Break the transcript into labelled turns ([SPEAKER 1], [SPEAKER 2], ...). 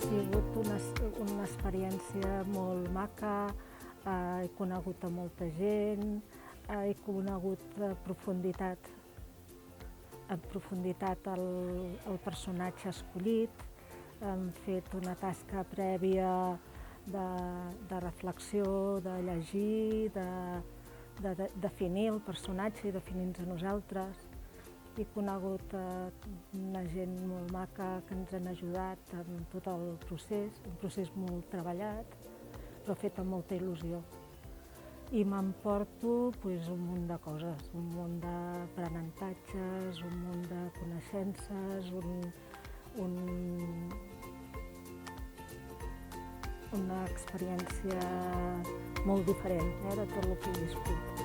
[SPEAKER 1] sigut una experiència molt maca, he conegut a molta gent, he conegut en profunditat el personatge escollit, hem fet una tasca prèvia de reflexió, de llegir, de definir el personatge i definir-nos a nosaltres. He conegut una gent molt maca que ens han ajudat en tot el procés, un procés molt treballat, però fet amb molta il·lusió. I m'emporto un munt de coses, un munt d'aprenentatges, un munt de coneixences, una experiència molt diferent de tot el que he viscut.